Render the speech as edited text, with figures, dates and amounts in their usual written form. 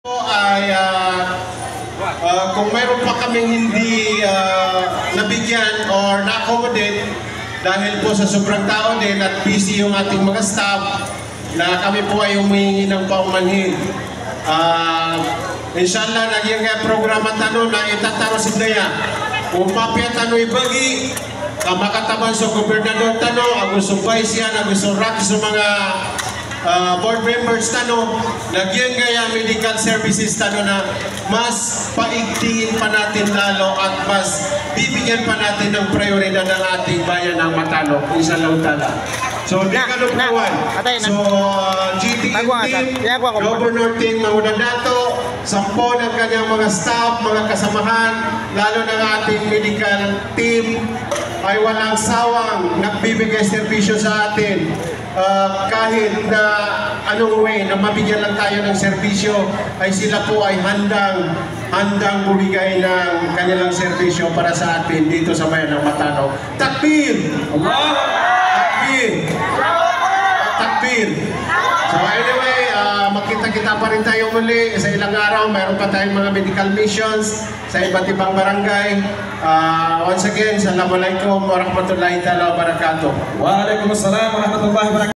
Ay kung mayroon pa kaming hindi nabigyan or na-accommodate dahil po sa sobrang tao din at busy yung ating mga staff na kami po ay humihingi ng paumanhin. Inshallah, naging programa tanong na itataro si Daya. Umapya tanong ibagi, makataban sa gobernador tanong, ang gusto vice yan, ang gusto rack sa mga board members tanong, nagyan gaya medical services tanong na mas paigtingin pa natin lalo at mas bibigyan pa natin ng prioridad ng ating bayan ng Matano. Inshallah ta'ala. So, di kalupuan. So, GTN team, Governor team, mga dato, 10 ng kanyang mga staff, mga kasamahan, lalo ng ating medical team, ay walang sawang nagbibigay serbisyo sa atin. Kahit na anong way na mabigyan lang tayo ng serbisyo, ay sila po ay handang bumigay ng kanilang serbisyo para sa atin dito sa bayan ng Matano. Takbir! Takbir! Takbir! So anyway, makita-kita pa rin tayo muli sa ilang araw. Mayroon pa tayong mga medical missions sa iba't ibang barangay. Once again, Assalamualaikum warahmatullahi wabarakatuh. Waalaikumsalam warahmatullahi wabarakatuh.